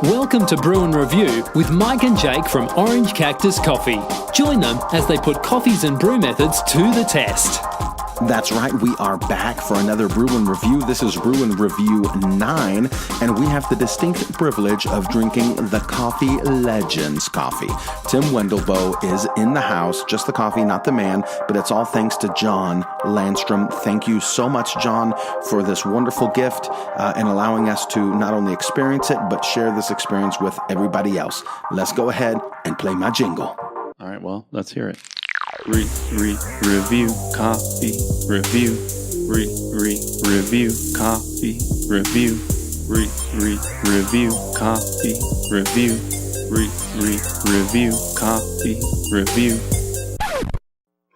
Welcome to Brew and Review with Mike and Jake from Orange Cactus Coffee. Join them as they put coffees and brew methods to the test. That's right, we are back for another Brew and Review. This is Brew and Review 9, and we have the distinct privilege of drinking the Coffee Legends coffee. Tim Wendelboe is in the house, just the coffee, not the man, but it's all thanks to Jon Landstrom. Thank you so much, Jon, for this wonderful gift and allowing us to not only experience it, but share this experience with everybody else. Let's go ahead and play my jingle. All right, well, let's hear it. Review coffee, review, review coffee, review, review coffee, review, review coffee, review.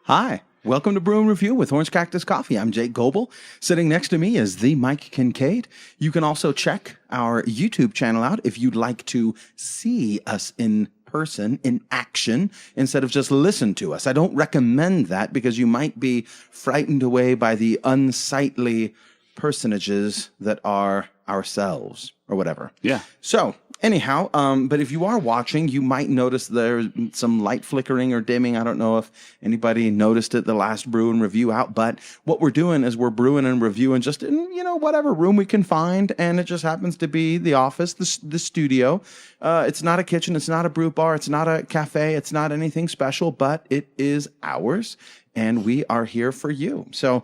Hi, welcome to Brew and Review with Orange Cactus Coffee. I'm Jake Goebel. Sitting next to me is the Mike Kincaid. You can also check our YouTube channel out if you'd like to see us in person in action instead of just listen to us. I don't recommend that because you might be frightened away by the unsightly personages that are ourselves or whatever. Yeah. So anyhow, but if you are watching, you might notice there's some light flickering or dimming. I don't know if anybody noticed it the last Brew and Review out, but what we're doing is we're brewing and reviewing just in, whatever room we can find, and it just happens to be the office, the studio. It's not a kitchen, it's not a brew bar, it's not a cafe, it's not anything special, but it is ours, and we are here for you. So,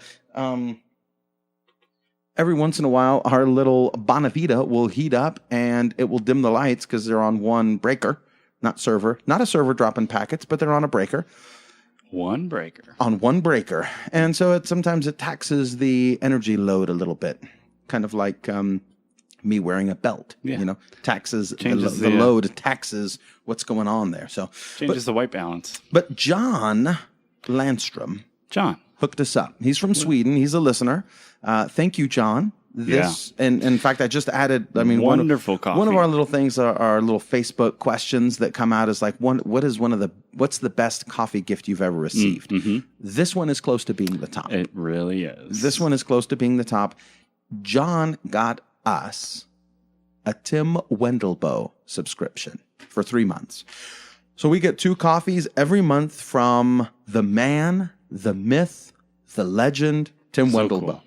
every once in a while, our little Bonavita will heat up and it will dim the lights because they're on one breaker, not a server dropping packets, but they're on a breaker. One breaker. On one breaker. And so sometimes it taxes the energy load a little bit, kind of like me wearing a belt, taxes the load, taxes what's going on there. So changes the white balance. But Jon Landstrom hooked us up. He's from Sweden. He's a listener. Thank you, Jon. And in fact, I just added, wonderful coffee. One of our little things are our little Facebook questions that come out is like, what's the best coffee gift you've ever received? Mm-hmm. This one is close to being the top. It really is. This one is close to being the top. Jon got us a Tim Wendelboe subscription for 3 months. So we get 2 coffees every month from the man, the myth, the legend, Tim Wendelboe. Cool.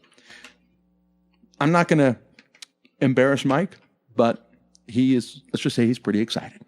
I'm not going to embarrass Mike, but let's just say he's pretty excited.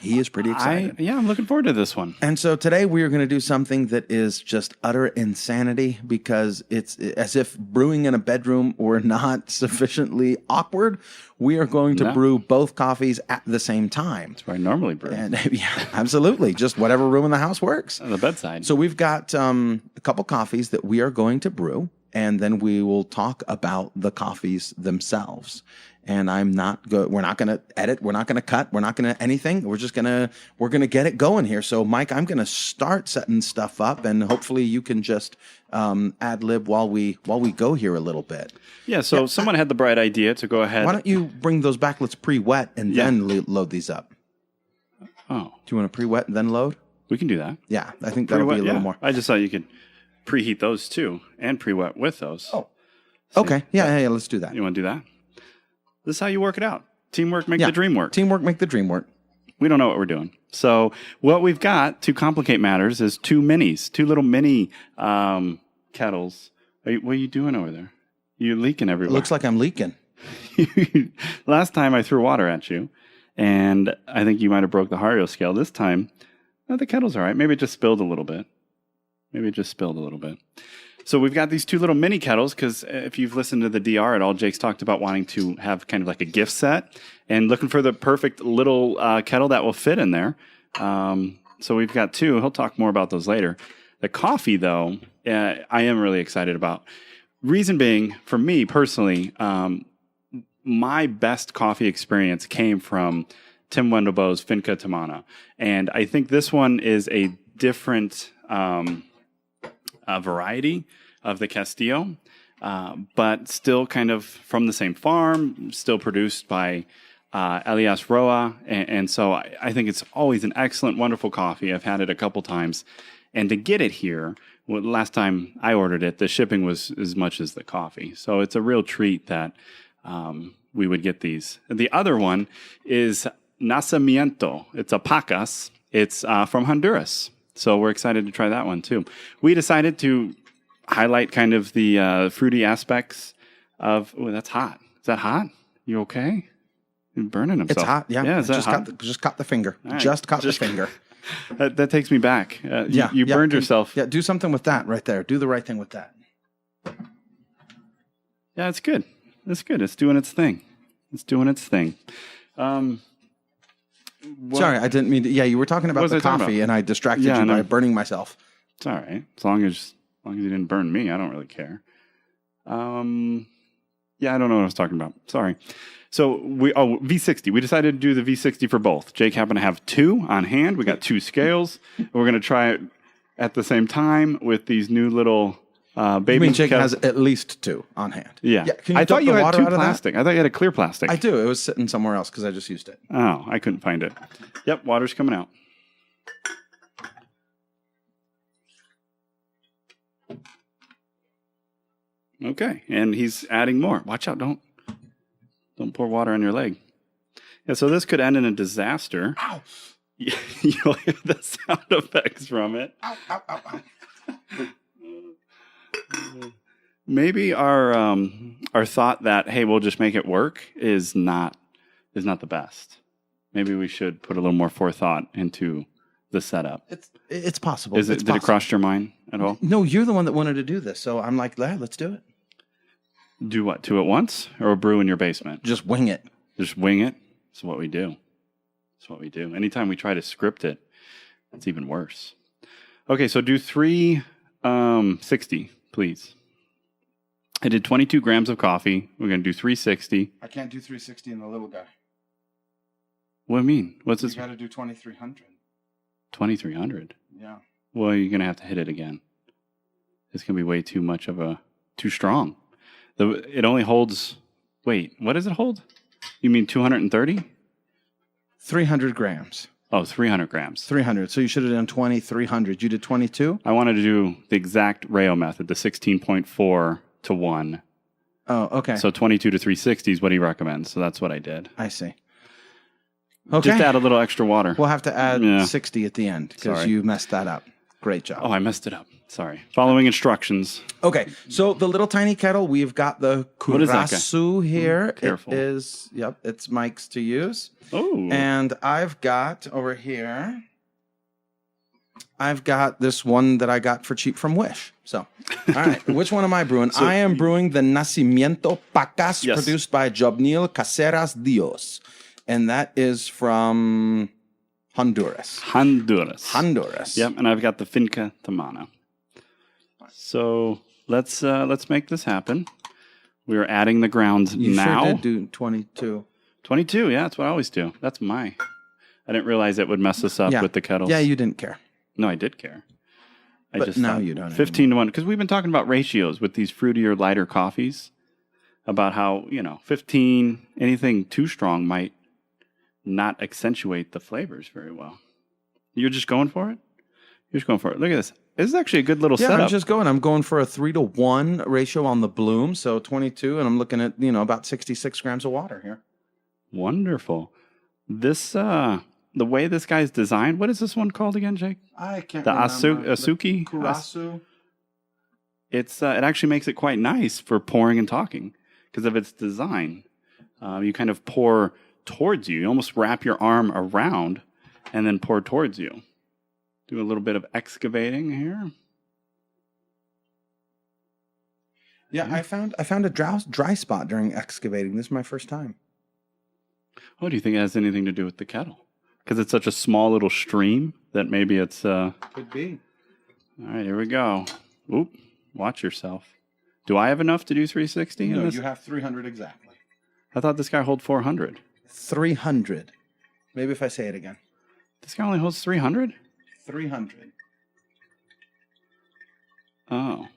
He is pretty excited. I'm looking forward to this one. And so today we are going to do something that is just utter insanity because it's as if brewing in a bedroom were not sufficiently awkward. We are going to brew both coffees at the same time. That's where I normally brew. And, yeah, absolutely. Just whatever room in the house works. On the bedside. So we've got a couple coffees that we are going to brew, and then we will talk about the coffees themselves. And we're not going to edit. We're not going to cut. We're not going to anything. We're going to get it going here. So Mike, I'm going to start setting stuff up, and hopefully you can just ad lib while we go here a little bit. Yeah. So someone had the bright idea to go ahead. Why don't you bring those back? Let's pre-wet and then load these up. Oh. Do you want to pre-wet and then load? We can do that. Yeah. I think that'll be a little more. I just thought you could preheat those too and pre-wet with those. Oh. Okay. Yeah. Let's do that. You want to do that? This is how you work it out. Teamwork make the dream work. Teamwork make the dream work. We don't know what we're doing. So what we've got to complicate matters is 2 little mini kettles. What are you doing over there? You're leaking everywhere. It looks like I'm leaking. Last time I threw water at you, and I think you might have broke the Hario scale. This time, the kettle's all right. Maybe it just spilled a little bit. So we've got these 2 little mini kettles because if you've listened to the DR at all, Jake's talked about wanting to have kind of like a gift set and looking for the perfect little kettle that will fit in there. So we've got 2. He'll talk more about those later. The coffee, though, I am really excited about. Reason being, for me personally, my best coffee experience came from Tim Wendelboe's Finca Tamana. And I think this one is a different variety of the Castillo. but still kind of from the same farm, still produced by Elias Rojas. And so I think it's always an excellent, wonderful coffee. I've had it a couple times. And to get it here, well, last time I ordered it, the shipping was as much as the coffee. So it's a real treat that we would get these. The other one is Nacimiento. It's a Pacas. It's from Honduras. So we're excited to try that one too. We decided to highlight kind of the fruity aspects of... Oh, that's hot. Is that hot? You okay? You're burning himself. It's hot, yeah. Yeah, is that just hot? Just caught the finger. Right. Just caught the finger. That takes me back. You burned yourself. Yeah, do something with that right there. Do the right thing with that. Yeah, it's good. It's good. It's doing its thing. Sorry, I didn't mean to. Yeah, you were talking about the coffee, and I distracted you by burning myself. It's all right. As long as you didn't burn me, I don't really care. Yeah, I don't know what I was talking about. Sorry. So V60. We decided to do the V60 for both. Jake happened to have 2 on hand. We got 2 scales. We're going to try it at the same time with these new little baby. You mean Jake has at least 2 on hand? Yeah. Can you I thought you had 2 out of plastic. I thought you had a clear plastic. I do. It was sitting somewhere else because I just used it. Oh, I couldn't find it. Yep, water's coming out. Okay, and he's adding more. Watch out, don't pour water on your leg. Yeah, so this could end in a disaster. Ow! You'll hear the sound effects from it. Ow, ow, ow, ow. Maybe our thought that, hey, we'll just make it work is not the best. Maybe we should put a little more forethought into the setup. It's possible. Did it cross your mind at all? No, you're the one that wanted to do this, so I'm like, let's do it. Do what? 2 at once, or brew in your basement? Just wing it. Just wing it. That's what we do. Anytime we try to script it, it's even worse. Okay, so do 360, please. I did 22 grams of coffee. We're going to do 360. I can't do 360 in the little guy. What do you mean? What's this? You got to do 2300. 2300? Yeah. Well, you're going to have to hit it again. It's going to be way too strong. It only holds... Wait, what does it hold? You mean 230? 300 grams. Oh, 300 grams. 300. So you should have done 2300. You did 22? I wanted to do the exact Rayo method, the 16.4 to 1. Oh, okay. So 22 to 360 is what he recommends. So that's what I did. I see. Okay. Just add a little extra water. We'll have to add 60 at the end because you messed that up. Great job. Oh, I messed it up. Sorry. Following instructions. Okay. So the little tiny kettle, we've got the kurasu here. Careful. It is, it's Mike's to use. Oh. And I've got over here, this one that I got for cheap from Wish. So, all right. Which one am I brewing? I am brewing the Nacimiento Pacas, produced by Jobneel Caceres Dios. And that is from Honduras. Yep, and I've got the Finca Tamana. So let's make this happen. We are adding the grounds now. You sure did do 22. 22, yeah, that's what I always do. I didn't realize it would mess us up with the kettles. Yeah, you didn't care. No, I did care. But now you don't 15 to 1, because we've been talking about ratios with these fruitier, lighter coffees, about how, 15, anything too strong might not accentuate the flavors very well. You're just going for it? You're just going for it. Look at this. This is actually a good little setup. I'm going for a 3-to-1 ratio on the bloom, so 22, and I'm looking at, about 66 grams of water here. Wonderful. This, the way this guy's designed, what is this one called again, Jake? I can't remember. Asuki? Kurasu. It actually makes it quite nice for pouring and talking because of its design. You kind of pour towards you. You almost wrap your arm around and then pour towards you. Do a little bit of excavating here. Yeah, I found a dry spot during excavating. This is my first time. Oh, do you think it has anything to do with the kettle? Because it's such a small little stream that maybe it's... Could be. All right, here we go. Oop, watch yourself. Do I have enough to do 360? No, you have 300 exactly. I thought this guy holds 400. 300. Maybe if I say it again. This guy only holds 300? 300. Oh.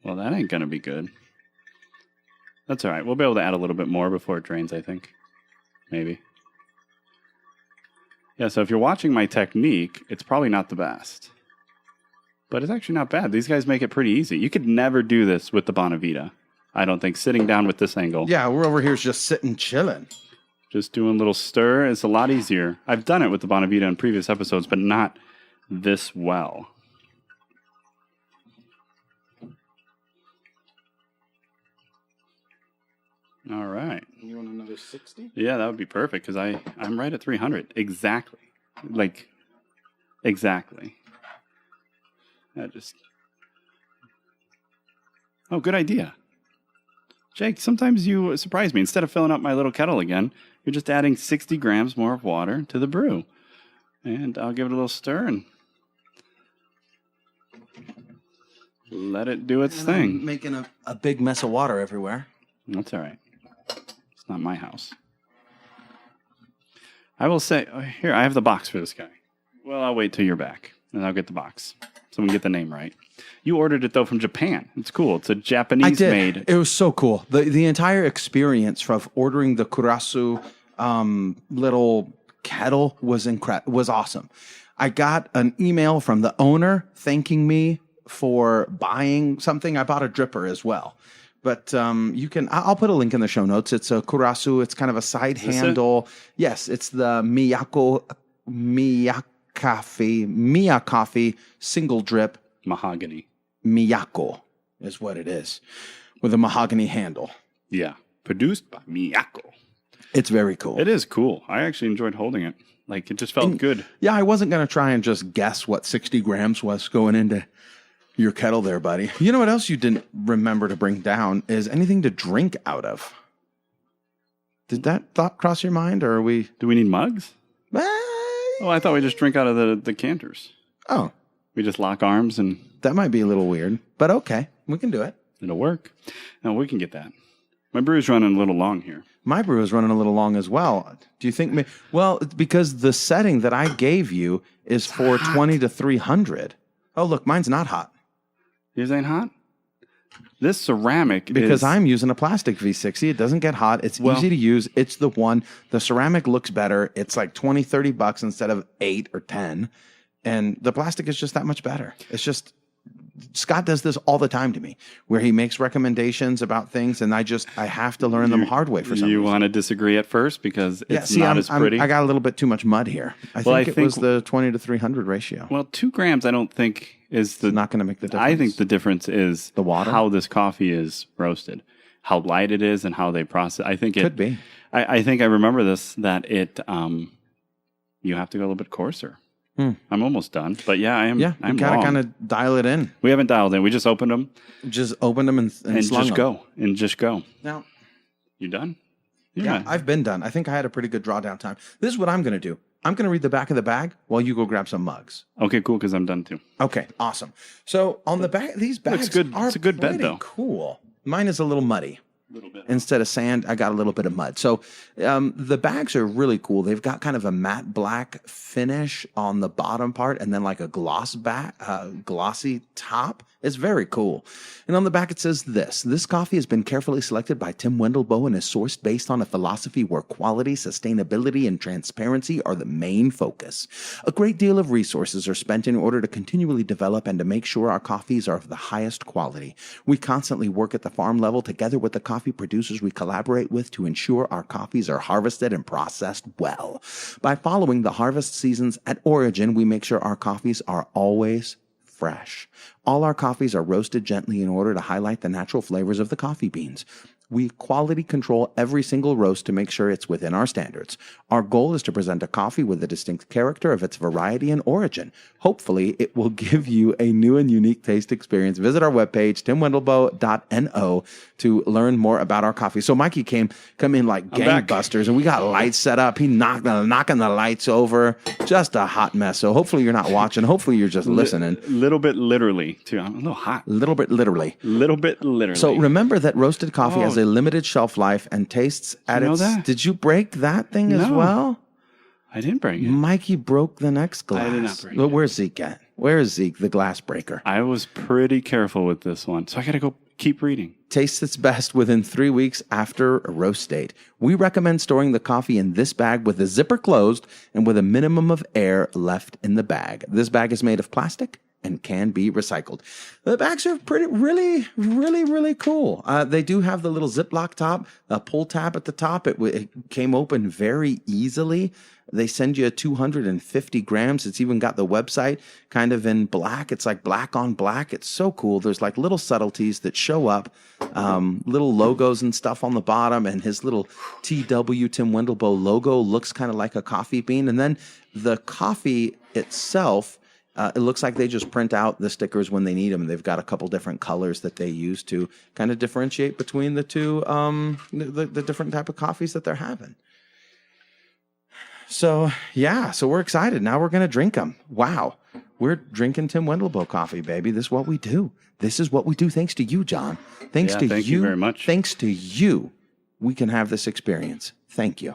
Well, that ain't going to be good. That's all right. We'll be able to add a little bit more before it drains, I think. Maybe. Yeah, so if you're watching my technique, it's probably not the best. But it's actually not bad. These guys make it pretty easy. You could never do this with the Bonavita. I don't think, sitting down with this angle. Yeah, we're over here just sitting, chilling. Just doing a little stir. It's a lot easier. I've done it with the Bonavita in previous episodes, but not this well. All right. You want another 60? Yeah, that would be perfect because I'm right at 300. Exactly. Exactly. Oh, good idea. Jake, sometimes you surprise me. Instead of filling up my little kettle again, you're just adding 60 grams more of water to the brew. And I'll give it a little stir and let it do its thing. I'm making a big mess of water everywhere. That's all right. It's not my house. I will say, here, I have the box for this guy. Well, I'll wait till you're back, and I'll get the box so we can get the name right. You ordered it, though, from Japan. It's cool. It's a Japanese-made. It was so cool. The entire experience of ordering the kurasu little kettle was awesome. I got an email from the owner thanking me for buying something. I bought a dripper as well. But I'll put a link in the show notes. It's a kurasu. It's kind of a side handle. Yes, it's the Miyakafi single drip. Mahogany. Miyako is what it is, with a mahogany handle. Yeah, produced by Miyako. It's very cool. It is cool. I actually enjoyed holding it. Like, it just felt good. Yeah, I wasn't going to try and just guess what 60 grams was going into your kettle there, buddy. You know what else you didn't remember to bring down is anything to drink out of. Did that thought cross your mind, or are we... Do we need mugs? Oh, I thought we just drink out of the canters. Oh. We just lock arms and... That might be a little weird, but okay. We can do it. It'll work. No, we can get that. My brew's running a little long here. My brew is running a little long as well. Do you think... Well, because the setting that I gave you is 420 to 300. Oh, look, mine's not hot. Yours ain't hot? This ceramic Because I'm using a plastic V60. It doesn't get hot. It's easy to use. It's the one. The ceramic looks better. It's like $20-$30 instead of $8 or $10. And the plastic is just that much better. It's just... Scott does this all the time to me, where he makes recommendations about things, and I have to learn them hard way for some reason. You want to disagree at first because it's not as pretty? I got a little bit too much mud here. I think it was the 20 to 300 ratio. Well, 2 grams I don't think is not going to make the difference. I think the difference is the water, how this coffee is roasted, how light it is, and how they process. I think it could be. I think I remember this, that it you have to go a little bit coarser. I'm almost done, but yeah, I am. Yeah, you gotta kind of dial it in. We haven't dialed in. We just opened them. Just opened them and slung them. Just go. Now, you done? Yeah, I've been done. I think I had a pretty good drawdown time. This is what I'm going to do. I'm going to read the back of the bag while you go grab some mugs. Okay, cool, because I'm done too. Okay, awesome. So on the back, these bags looks good. Are it's a good bed, though. Cool. Mine is a little muddy. Little bit. Instead of sand, I got a little bit of mud. So the bags are really cool. They've got kind of a matte black finish on the bottom part and then like a glossy top. It's very cool. And on the back it says this coffee has been carefully selected by Tim Wendelboe and is sourced based on a philosophy where quality, sustainability, and transparency are the main focus. A great deal of resources are spent in order to continually develop and to make sure our coffees are of the highest quality. We constantly work at the farm level together with the coffee producers we collaborate with to ensure our coffees are harvested and processed well. By following the harvest seasons at origin, we make sure our coffees are always fresh. All our coffees are roasted gently in order to highlight the natural flavors of the coffee beans. We quality control every single roast to make sure it's within our standards. Our goal is to present a coffee with a distinct character of its variety and origin. Hopefully, it will give you a new and unique taste experience. Visit our webpage, timwendelboe.no, to learn more about our coffee. So Mikey come in like gangbusters, and we got lights set up. He knocking the lights over. Just a hot mess. So hopefully you're not watching. Hopefully you're just listening. Little bit literally, too. I'm a little hot. Little bit literally. Little bit literally. So remember that roasted coffee has a limited shelf life and tastes at its... That? Did you break that thing as well? I didn't break it. Mikey broke the next glass. I did not break it. Where's Zeke at? Where is Zeke, the glass breaker? I was pretty careful with this one. So I got to go keep reading. Tastes its best within 3 weeks after a roast date. We recommend storing the coffee in this bag with the zipper closed and with a minimum of air left in the bag. This bag is made of plastic and can be recycled. The bags are really cool. They do have the little Ziploc top, a pull tab at the top. It came open very easily. They send you 250 grams. It's even got the website kind of in black. It's like black on black. It's so cool. There's like little subtleties that show up, little logos and stuff on the bottom. And his little TW Tim Wendelboe logo looks kind of like a coffee bean. And then the coffee itself, it looks like they just print out the stickers when they need them. They've got a couple different colors that they use to kind of differentiate between the two, the different type of coffees that they're having. So, yeah, so we're excited. Now we're going to drink them. Wow. We're drinking Tim Wendelboe coffee, baby. This is what we do. This is what we do thanks to you, John. Thank you very much. Thanks to you, we can have this experience. Thank you.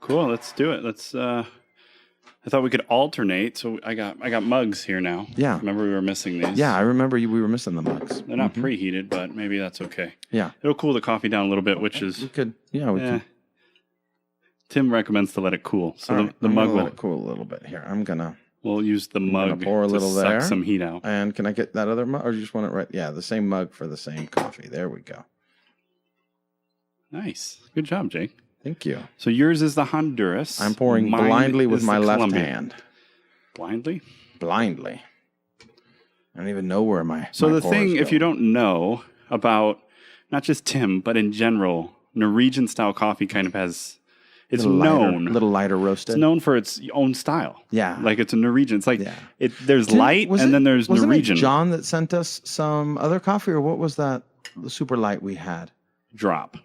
Cool. Let's do it. I thought we could alternate. So I got mugs here now. Yeah. Remember we were missing these? Yeah, I remember we were missing the mugs. They're not preheated, but maybe that's okay. Yeah. It'll cool the coffee down a little bit, which is... We could. Tim recommends to let it cool. So right, the mug will... let it cool a little bit here. We'll use the mug pour a little to suck there. some heat out. And can I get that other mug? Or you just want it right? Yeah, the same mug for the same coffee. There we go. Nice. Good job, Jake. Thank you. So yours is the Honduras. I'm pouring Mine blindly with is my the left Colombian. hand. Blindly? Blindly. I don't even know where my So my the pours thing, go. if you don't know about not just Tim, but in general, Norwegian style coffee kind of has... It's a known. little lighter roasted. It's known for its own style. Yeah. Like it's a Norwegian. It's like Yeah. There's light and then there's wasn't Norwegian. It John that sent us some other coffee, or what was that? The super light we had. Drop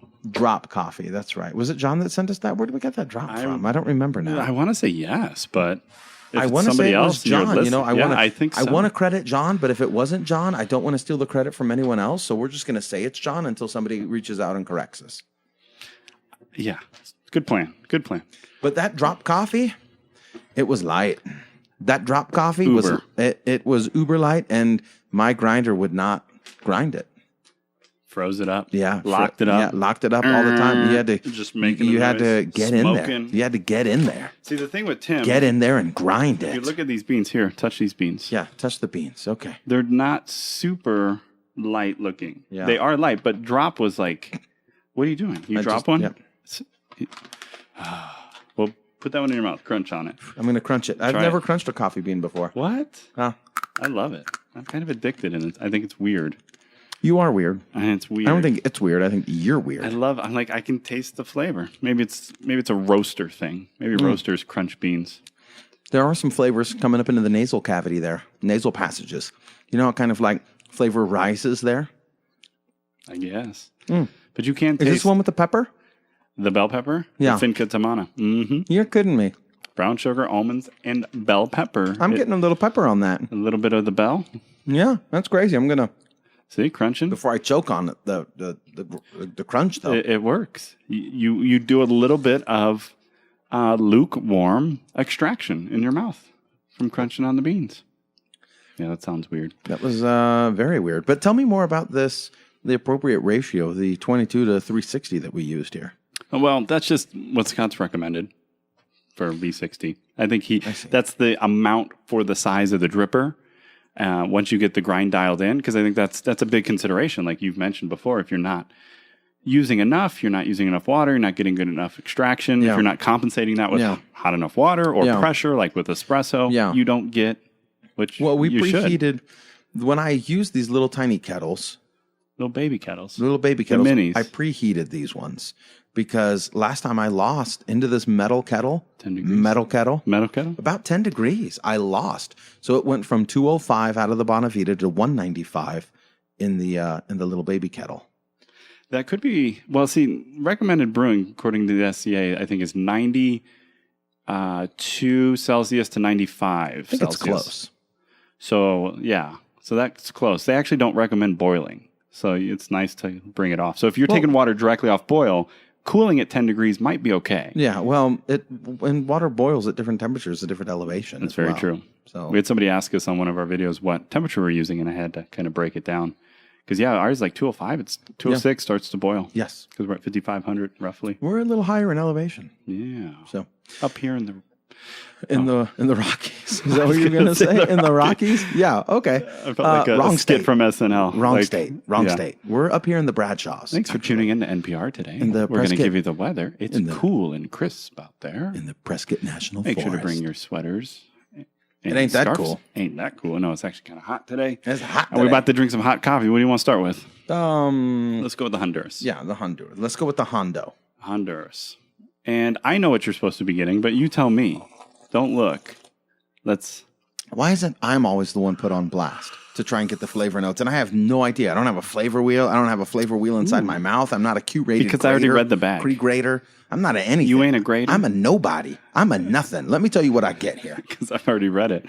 coffee. That's right. Was it John that sent us that? Where did we get that drop from? I don't remember now. I want to say yes, but if I it's want to somebody say it was else, and you're John. listening- I think so. I want to credit John, but if it wasn't John, I don't want to steal the credit from anyone else. So we're just going to say it's John until somebody reaches out and corrects us. Yeah, good plan. Good plan. But that drop coffee, it was light. That drop coffee Uber. it was uber light, and my grinder would not grind it. Froze it up. Yeah, locked it up. Yeah, locked it up all the time. You had to just making. You a had to noise, get in there. smoking. You had to get in there. See, the thing with Tim, Get in there and grind you it. look at these beans here. Touch these beans. Yeah, touch the beans. Okay. They're not super light looking. Yeah. They are light, but drop was like, what are you doing? You drop one? Yep. Well, put that one in your mouth. Crunch on it. I'm going to crunch it. I've Try never it. crunched a coffee bean before. What? Huh? I love it. I'm kind of addicted, and I think it's weird. You are weird. And it's weird. I don't think it's weird. I think you're weird. I'm like, I can taste the flavor. Maybe it's a roaster thing. Maybe roasters crunch beans. There are some flavors coming up into the nasal cavity there. Nasal passages. You know how kind of like flavor rises there? I guess. But you can't Is taste this one with the pepper? the bell pepper. Yeah. The Finca Tamana. Mm-hmm. You're kidding me. Brown sugar, almonds, and bell pepper. I'm getting a little pepper on that. a little bit of the bell. Yeah, that's crazy. I'm going to, See, crunching. before I choke on it, the crunch though. It works. You do a little bit of lukewarm extraction in your mouth from crunching on the beans. Yeah, that sounds weird. That was very weird. But tell me more about this, the appropriate ratio, the 22 to 360 that we used here. Well, that's just what Scott's recommended for V60. I think see. that's the amount for the size of the dripper. Once you get the grind dialed in, because I think that's a big consideration. Like you've mentioned before, if you're not using enough, you're not using enough water, you're not getting good enough extraction. Yeah. If you're not compensating that with Yeah. hot enough water or Yeah. pressure, like with espresso, Yeah. you don't get which Well, we you should. preheated, when I used these little tiny kettles, Little baby kettles. little baby kettles, minis. I preheated these ones because last time I lost into this metal kettle, 10 degrees. metal kettle, Metal kettle? about 10 degrees. I lost. So it went from 205 out of the Bonavita to 195 in the little baby kettle. That could be, well, see, recommended brewing, according to the SCA, I think is 92 Celsius to 95 I think Celsius. it's close. So, yeah. So that's close. They actually don't recommend boiling. So it's nice to bring it off. So if you're taking water directly off boil, cooling at 10 degrees might be okay. Yeah, well, when water boils at different temperatures, at different elevation. That's as very well. true. So We had somebody ask us on one of our videos what temperature we're using, and I had to kind of break it down Because, ours is like 205. It's 206 starts to boil. Yes. Because we're at 5,500 roughly. We're a little higher in elevation. Yeah. So up here in the Rockies. Is that what you're going to say? In the Rockies? Yeah. Okay. I felt like a skit from SNL. Wrong state. We're up here in the Bradshaws. Thanks for tuning in to NPR today. We're going to give you the weather. It's cool and crisp out there. In the Prescott National Make Forest. sure to bring your sweaters. It ain't that cool. Ain't that cool. No, it's actually kind of hot today. It's hot today. And we're about to drink some hot coffee. What do you want to start with? Let's go with the Honduras. Yeah, the Honduras. Let's go with the Hondo. Honduras. And I know what you're supposed to be getting, but you tell me. Don't look. Why is it I'm always the one put on blast to try and get the flavor notes? And I have no idea. I don't have a flavor wheel. I don't have a flavor wheel inside my mouth. I'm not a Q-rated Because I already read the bag. Pre-grader. I'm not a anything. You ain't a grader? I'm a nobody. I'm a nothing. Let me tell you what I get here. Because I've already read it.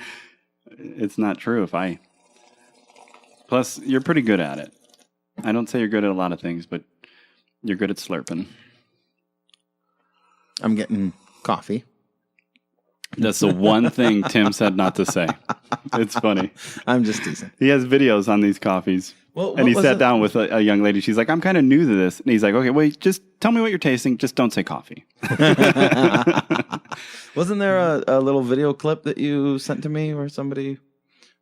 It's not true Plus, you're pretty good at it. I don't say you're good at a lot of things, but you're good at slurping. I'm getting coffee. That's the one thing Tim said not to say. It's funny. I'm just teasing. He has videos on these coffees. And he sat down with a young lady. She's like, I'm kind of new to this. And he's like, okay, wait, just tell me what you're tasting. Just don't say coffee. Wasn't there a little video clip that you sent to me where somebody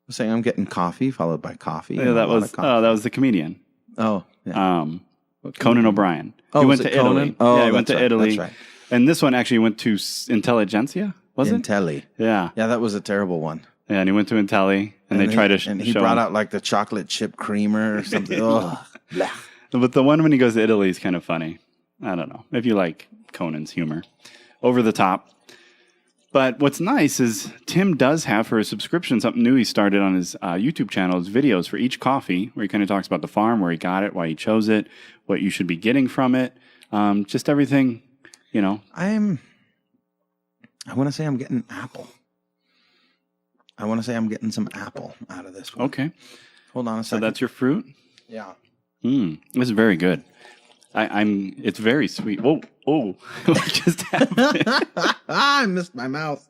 was saying, I'm getting coffee, followed by coffee? Yeah, that was the comedian. Oh, yeah. Conan O'Brien. Oh, he went to Conan? Italy. Oh, yeah, he went to Italy. That's right. And this one actually went to Intelligentsia, was it? Intelli. Yeah. Yeah, that was a terrible one. Yeah, and he went to Intelli, and they tried to and he brought out like the chocolate chip creamer or something. Ugh. But the one when he goes to Italy is kind of funny. I don't know. If you like Conan's humor. Over the top. But what's nice is Tim does have for his subscription something new he started on his YouTube channel, his videos for each coffee, where he kind of talks about the farm, where he got it, why he chose it, what you should be getting from it. Just everything, I want to say I'm getting apple. I want to say I'm getting some apple out of this one. Okay. Hold on a So second. that's your fruit? Yeah. This is very good. It's very sweet. Whoa. What just happened? I missed my mouth.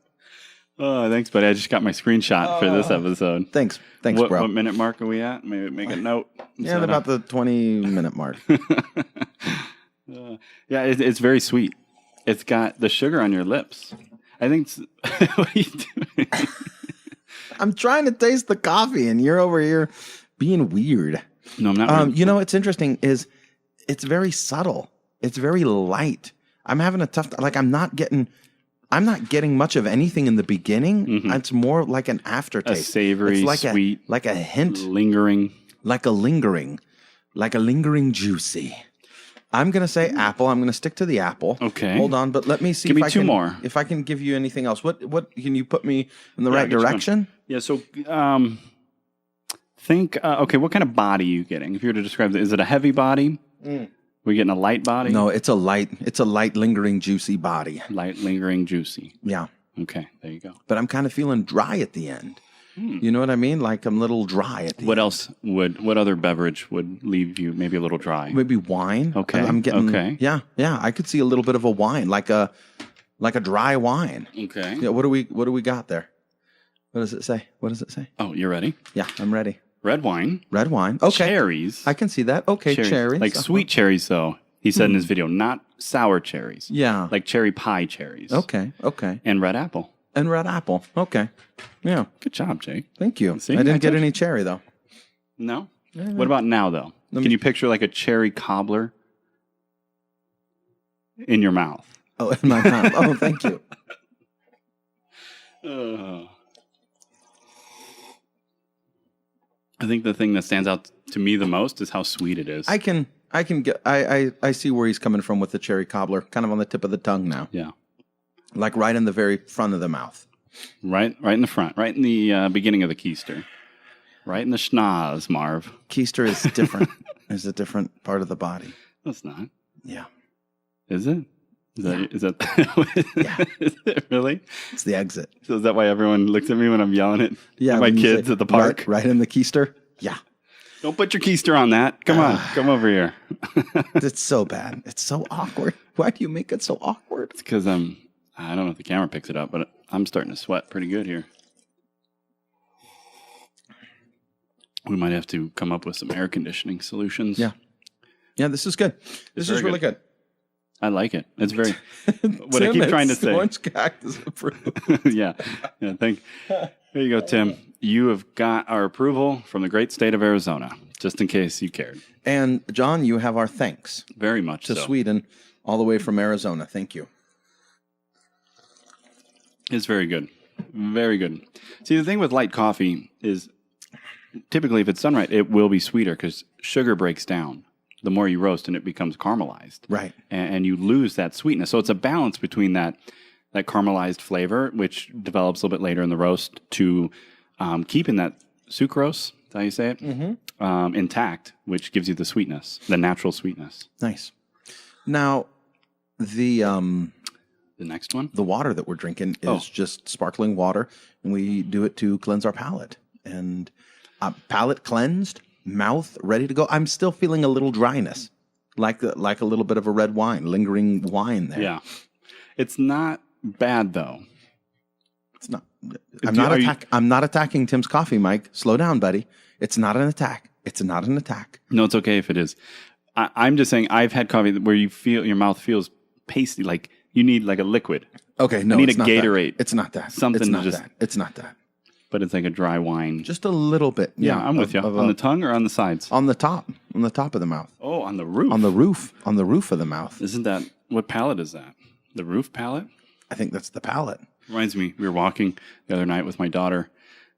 Oh, thanks, buddy. I just got my screenshot for this episode. Thanks, bro. bro. What minute mark are we at? Maybe make a note. Yeah, about the 20-minute mark. Yeah, it's very sweet. It's got the sugar on your lips. I think what are you doing? I'm trying to taste the coffee, and you're over here being weird. No, I'm not. What's interesting is it's very subtle. It's very light. I'm having a tough time. Like, I'm not getting much of anything in the beginning. Mm-hmm. It's more like an aftertaste. A savory, it's like sweet. Like a hint. Lingering. Like a lingering juicy. I'm going to say apple. I'm going to stick to the apple. Okay. Hold on, but let me see if I can, more. If I can give you anything else. What can you put me in the right direction? Yeah, so think, what kind of body are you getting? If you were to describe it, is it a heavy body? We're getting a light body? No, it's a light, lingering, juicy body. Light, lingering, juicy. Yeah. Okay, there you go. But I'm kind of feeling dry at the end. You know what I mean? Like I'm a little dry at the end. What other beverage would leave you maybe a little dry? Maybe wine. Okay. I'm getting, okay. Yeah. I could see a little bit of a wine, like a dry wine. Okay. Yeah, what do we got there? What does it say? Oh, you're ready? Yeah, I'm ready. Red wine. Okay. Cherries. I can see that. Okay, cherries. Like sweet cherries, though. He said in his video, not sour cherries. Yeah. Like cherry pie cherries. Okay. And red apple. Okay. Yeah. Good job, Jake. Thank you. See, I didn't get any cherry, though. No? Yeah. What about now, though? Can you picture like a cherry cobbler in your mouth? Oh, in my mouth. Oh, thank you. I think the thing that stands out to me the most is how sweet it is. I can get. I see where he's coming from with the cherry cobbler, kind of on the tip of the tongue now. Yeah, like right in the very front of the mouth. Right in the front, right in the beginning of the keister, right in the schnoz, Marv. Keister is different. It's a different part of the body. No, it's not. Yeah. Is it? Is that yeah. Is it really? It's the exit. So is that why everyone looks at me when I'm yelling at my kids at the park? Right in the keister? Yeah. Don't put your keister on that. Come on. Come over here. It's so bad. It's so awkward. Why do you make it so awkward? It's because I don't know if the camera picks it up, but I'm starting to sweat pretty good here. We might have to come up with some air conditioning solutions. Yeah. Yeah, this is good. This is really good. I like it. It's very, what I keep trying to say. Orange Cactus approved. Yeah. Here you go, Tim. You have got our approval from the great state of Arizona, just in case you cared. And John, you have our thanks. Very much to Sweden, all the way from Arizona. Thank you. It's very good. Very good. See, the thing with light coffee is typically if it's done right, it will be sweeter because sugar breaks down the more you roast and it becomes caramelized. Right. And you lose that sweetness. So it's a balance between that caramelized flavor, which develops a little bit later in the roast, to keeping that sucrose, is that how you say it? Mm-hmm. Intact, which gives you the sweetness, the natural sweetness. Nice. Now, the next one? The water that we're drinking is just sparkling water, and we do it to cleanse our palate. And palate cleansed, mouth ready to go. I'm still feeling a little dryness, like a little bit of a red wine, lingering wine there. Yeah. It's not bad, though. It's not. I'm not attacking Tim's coffee, Mike. Slow down, buddy. It's not an attack. It's not an attack. No, it's okay if it is. I'm just saying I've had coffee where you feel your mouth feels pasty, like you need like a liquid. Okay, no, you need it's a not Gatorade. That. It's not that. Something it's not to just. That. It's not that. But it's like a dry wine. Just a little bit. Yeah, I'm with you. On the tongue or on the sides? On the top. On the top of the mouth. Oh, on the roof. On the roof. On the roof of the mouth. Isn't that, what palate is that? The roof palate? I think that's the palate. Reminds me, we were walking the other night with my daughter.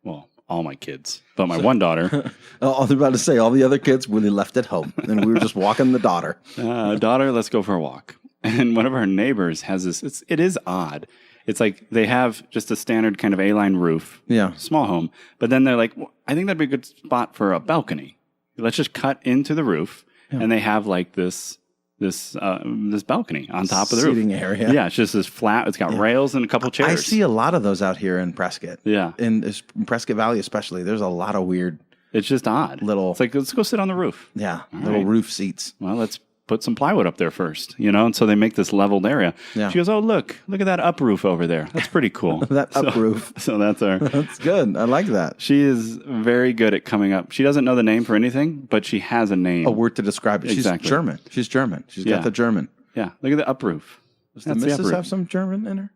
Well, all my kids, but my one daughter. I was about to say, all the other kids really left at home. And we were just walking the daughter. Daughter, let's go for a walk. And one of our neighbors has this, it is odd. It's like they have just a standard kind of A-line roof. Yeah. Small home. But then they're like, well, I think that'd be a good spot for a balcony. Let's just cut into the roof. Yeah. And they have like this balcony on top of the roof. Seating area. Yeah, it's just this flat. It's got rails and a couple chairs. I see a lot of those out here in Prescott. Yeah. In Prescott Valley especially. There's a lot of weird. It's just odd. It's like, let's go sit on the roof. Yeah. All little roof seats. Well, let's put some plywood up there first, and so they make this leveled area. Yeah. She goes, oh, look at that up roof over there. That's pretty cool. That up roof. So that's that's good. I like that. She is very good at coming up. She doesn't know the name for anything, but she has a name. A word to describe it. Exactly. She's German. She's got the German. Yeah. Look at the up roof. Does the missus have some German in her?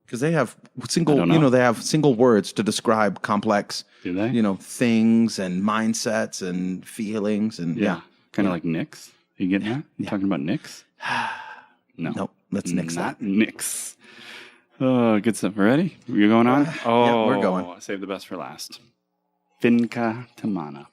Because they have they have single words to describe complex, do they? Things and mindsets and feelings and kind of like Nix. Are you getting that? You talking about Nix? No. Nope. Let's nix Not that. Nix. Oh, good stuff. Ready? You're going on? Yeah, we're going. Save the best for last. Finca Tamana.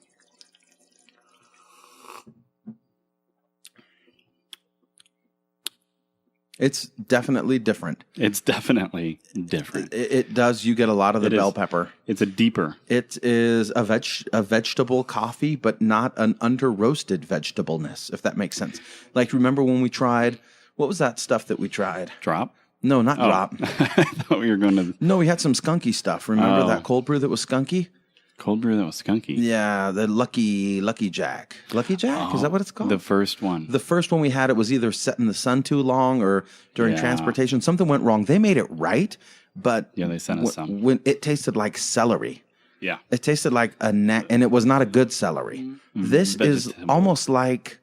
It's definitely different. It's definitely different. It does. You get a lot of the bell pepper. It's a deeper. It is a vegetable coffee, but not an under-roasted vegetableness, if that makes sense. Like, remember when we tried, what was that stuff that we tried? Drop? No, not drop. I thought we were going to... No, we had some skunky stuff. Remember that cold brew that was skunky? Cold brew that was skunky? Yeah, the Lucky Jack. Lucky Jack? Is that what it's called? The first one. The first one we had, it was either set in the sun too long or during transportation. Something went wrong. They made it right, but... Yeah, they sent us some. When it tasted like celery. Yeah. It tasted like and it was not a good celery. This is almost like...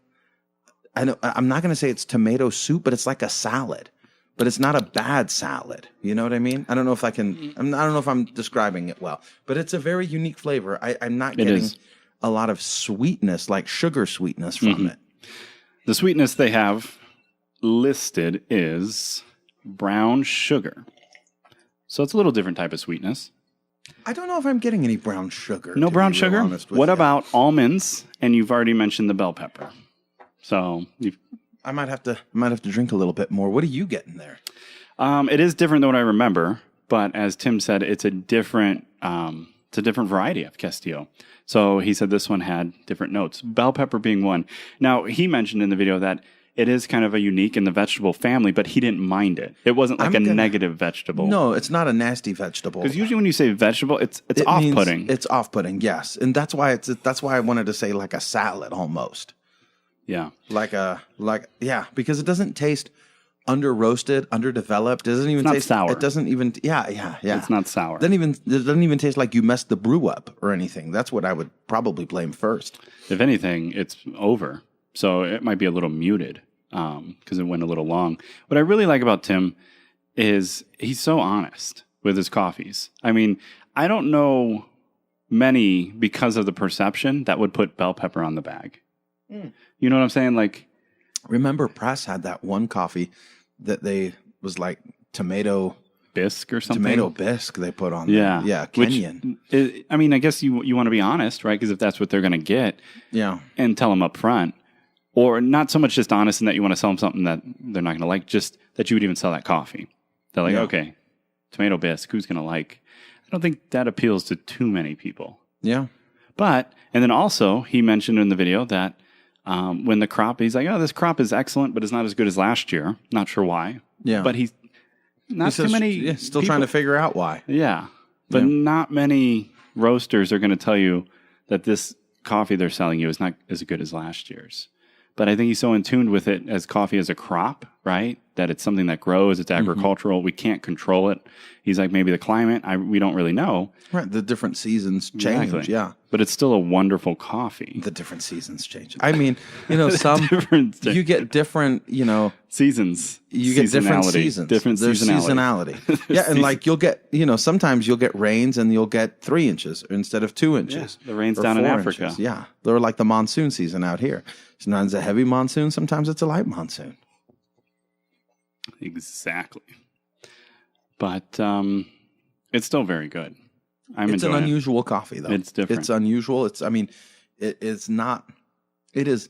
I'm not going to say it's tomato soup, but it's like a salad. But it's not a bad salad. You know what I mean? I don't know if I don't know if I'm describing it well. But it's a very unique flavor. I'm not getting a lot of sweetness, like sugar sweetness from it. The sweetness they have listed is brown sugar. So it's a little different type of sweetness. I don't know if I'm getting any brown sugar. No brown sugar? What about almonds? And you've already mentioned the bell pepper. So I might have to drink a little bit more. What are you getting there? It is different than what I remember, but as Tim said, it's a different variety of Castillo. So he said this one had different notes, bell pepper being one. Now, he mentioned in the video that it is kind of a unique in the vegetable family, but he didn't mind it. It wasn't like negative vegetable. No, it's not a nasty vegetable. Because usually when you say vegetable, it's off-putting. It's off-putting, yes. And that's why I wanted to say like a salad almost. Yeah. Because it doesn't taste under roasted, underdeveloped. Doesn't even not taste sour. It doesn't even. Yeah. It's not sour. It doesn't even taste like you messed the brew up or anything. That's what I would probably blame first. If anything, it's over. So it might be a little muted because it went a little long. What I really like about Tim is he's so honest with his coffees. I mean, I don't know many, because of the perception, that would put bell pepper on the bag. You know what I'm saying? Like, remember Press had that one coffee that was like tomato bisque or something. Tomato bisque they put on yeah. there. Yeah, Kenyan. I mean, I guess you want to be honest, right? Because if that's what they're going to get, yeah, and tell them up front. Or not so much just honest in that you want to sell them something that they're not going to like, just that you would even sell that coffee. They're like, okay, tomato bisque, who's going to like? I don't think that appeals to too many people. Yeah. But, and then also, he mentioned in the video that when the crop, he's like, this crop is excellent, but it's not as good as last year. Not sure why. Yeah. But he's not too many. Still trying to figure out why. Yeah. But not many roasters are going to tell you that this coffee they're selling you is not as good as last year's. But I think he's so in tune with it as coffee as a crop, right? That it's something that grows, it's agricultural. We can't control it. He's like, maybe the climate, we don't really know. Right, the different seasons change, Exactly. yeah. But it's still a wonderful coffee. The different seasons change. I mean, some, you get different, seasons. You get different seasons. Different There's seasonality. Yeah, and like you'll get, sometimes you'll get rains and you'll get 3 inches instead of 2 inches. Yeah, the rains or down in 4 Africa. Inches. Yeah, they're like the monsoon season out here. Sometimes a heavy monsoon, sometimes it's a light monsoon. Exactly. But it's still very good. It's an unusual coffee, though. It's different. It's unusual. It's not, it is,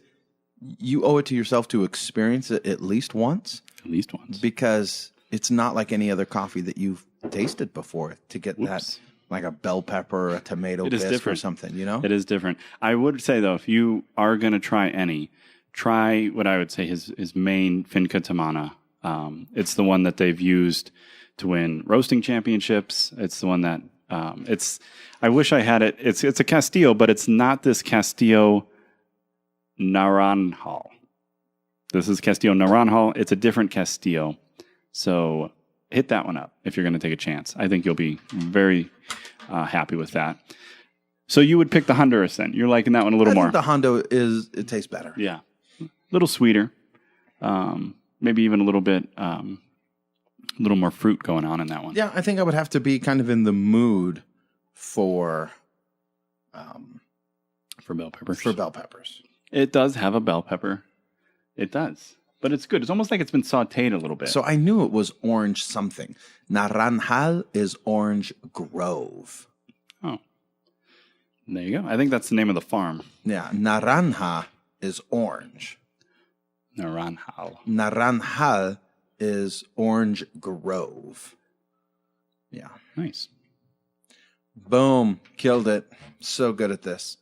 you owe it to yourself to experience it at least once. At least once. Because it's not like any other coffee that you've tasted before to get that, like a bell pepper or a tomato bisque or something, It is different. I would say, though, if you are going to try what I would say his main Finca Tamana. It's the one that they've used to win roasting championships. It's the one that I wish I had it. It's a Castillo, but it's not this Castillo Naranjal. This is Castillo Naranjal. It's a different Castillo. So hit that one up if you're going to take a chance. I think you'll be very happy with that. So you would pick the Honduras then. You're liking that one a little more. I think the Hondo it tastes better. Yeah. A little sweeter. Maybe even a little bit, a little more fruit going on in that one. Yeah, I think I would have to be kind of in the mood for bell peppers. For bell peppers. It does have a bell pepper. It does. But it's good. It's almost like it's been sauteed a little bit. So I knew it was orange something. Naranjal is Orange Grove. Oh. There you go. I think that's the name of the farm. Yeah, naranja is orange. Naranjal. Naranjal is Orange Grove. Yeah. Nice. Boom. Killed it. So good at this.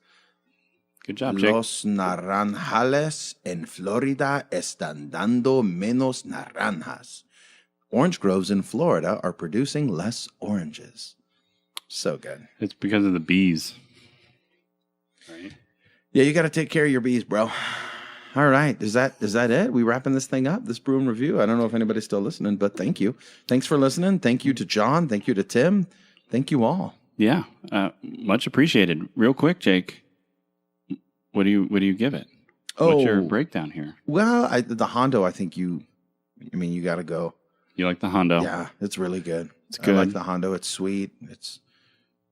Good job, Jake. Los naranjales en Florida están dando menos naranjas. Orange groves in Florida are producing less oranges. So good. It's because of the bees. Right? Yeah, you got to take care of your bees, bro. All right. Is that it? We wrapping this thing up? This Brew and Review? I don't know if anybody's still listening, but thank you. Thanks for listening. Thank you to John. Thank you to Tim. Thank you all. Yeah. Much appreciated. Real quick, Jake. What do you give it? What's your breakdown here? Well, the Hondo, I think you got to go. You like the Hondo? Yeah, it's really good. It's good. I like the Hondo. It's sweet.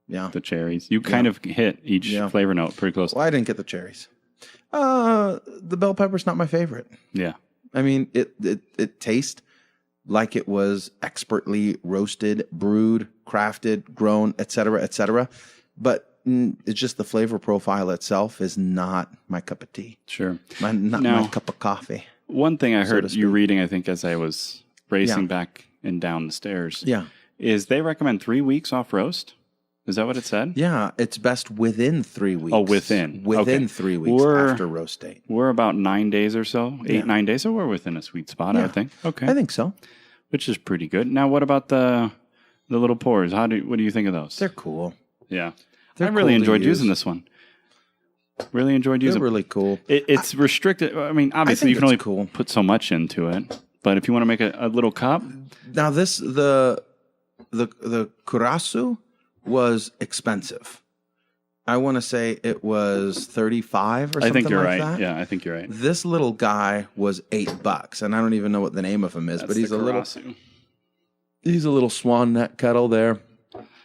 The cherries. You kind of hit each flavor note pretty close. Well, I didn't get the cherries. The bell pepper's not my favorite. Yeah. I mean, it tastes like it was expertly roasted, brewed, crafted, grown, et cetera, but it's just the flavor profile itself is not my cup of tea. Sure. Not my cup of coffee. One thing I heard you reading, I think, as I was racing back and down the stairs, is they recommend 3 weeks off roast. Is that what it said? Yeah, it's best within 3 weeks. Oh, within. Within 3 weeks after roast date. We're about 9 days or so, 9 days, so we're within a sweet spot, I think. Okay. I think so. Which is pretty good. Now, what about the little pours? What do you think of those? They're cool. Yeah. I really enjoyed using this one. Really enjoyed using it. They're really cool. It's restricted. I mean, obviously, you can only put so much into it. but if you want to make a little cup, Now the Curaçao was expensive. I want to say it was 35 or something like that. I think you're right. Yeah, I think you're right. This little guy was $8, and I don't even know what the name of him is, but he's a little swan neck kettle there.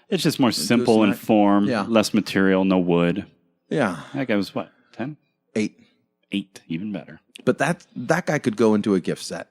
It's just more simple in form, less material, no wood. Yeah. That guy was what, 10? 8. 8, even better. But that guy could go into a gift set.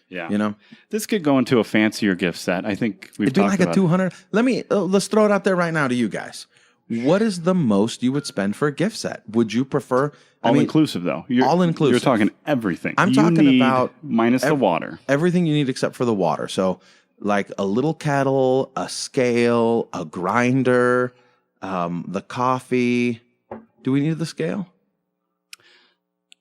Yeah. You know? This could go into a fancier gift set. I think we've It'd be like a 200. It. Let's throw it out there right now to you guys. What is the most you would spend for a gift set? Would you prefer all-inclusive, though? All-inclusive. You're talking everything. I'm talking about minus the water. Everything you need except for the water. So like a little kettle, a scale, a grinder, the coffee. Do we need the scale?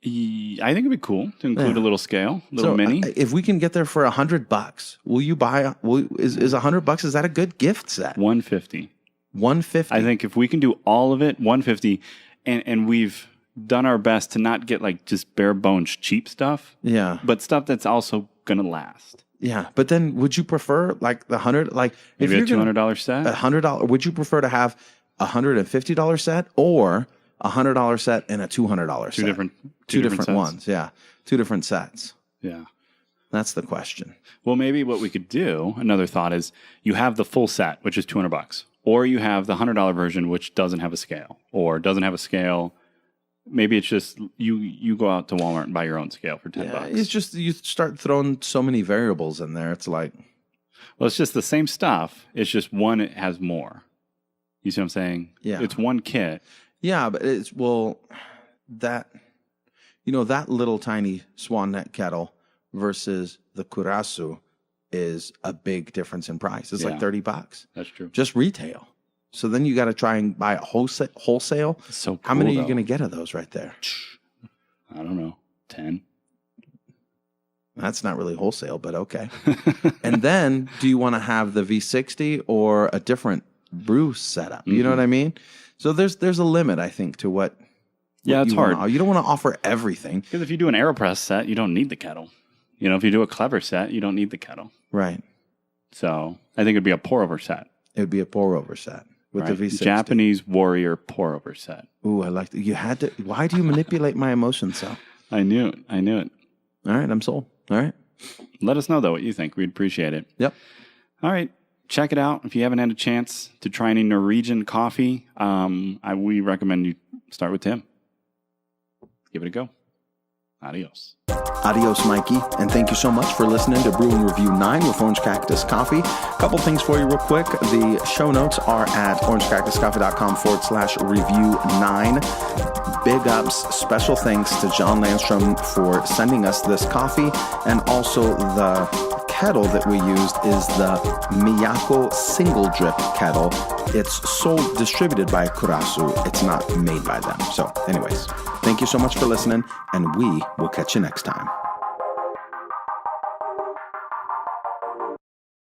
I think it'd be cool to include a little scale, mini. If we can get there for $100, will you buy? Is $100? Is that a good gift set? $150. $150. I think if we can do all of it, $150, and we've done our best to not get like just bare bones cheap stuff. Yeah, but stuff that's also gonna last. Yeah, but then would you prefer like the $100? Like maybe a $200 set. $100. Would you prefer to have $150 set or $100 set and a $200 set? Two different ones. Yeah, 2 different sets. Yeah, that's the question. Well, maybe what we could do. Another thought is you have the full set, which is $200, or you have the $100 version, which doesn't have a scale, or doesn't have a scale. Maybe it's just you go out to Walmart and buy your own scale for $10. It's just you start throwing so many variables in there. It's like, well, it's just the same stuff. It's just one it has more. You see what I'm saying? Yeah, it's one kit. Yeah, but that little tiny swan neck kettle versus the Curaçao is a big difference in price. It's like $30. That's true. Just retail. So then you got to try and buy a wholesale. So cool, how many are you going to get of those right there? I don't know, 10. That's not really wholesale, but okay. And then, do you want to have the V60 or a different brew setup? Mm-hmm. You know what I mean? So there's a limit, I think, to what. It's hard. You don't want to offer everything. Because if you do an AeroPress set, you don't need the kettle. You know, if you do a Clever set, you don't need the kettle. Right. So I think it'd be a pour-over set. It would be a pour-over set with the V60. Japanese warrior pour-over set. Ooh, I like that. You had to. Why do you manipulate my emotions so? I knew it. All right, I'm sold. All right. Let us know, though, what you think. We'd appreciate it. Yep. All right. Check it out. If you haven't had a chance to try any Norwegian coffee, we recommend you start with Tim. Give it a go. Adios. Adios, Mikey. And thank you so much for listening to Brew and Review 9 with Orange Cactus Coffee. A couple things for you real quick. The show notes are at orangecactuscoffee.com/review9. Big ups, special thanks to Jon Landstrom for sending us this coffee. And also the kettle that we used is the Miyako single drip kettle. It's distributed by Curaçao. It's not made by them. So anyways, thank you so much for listening, and we will catch you next time.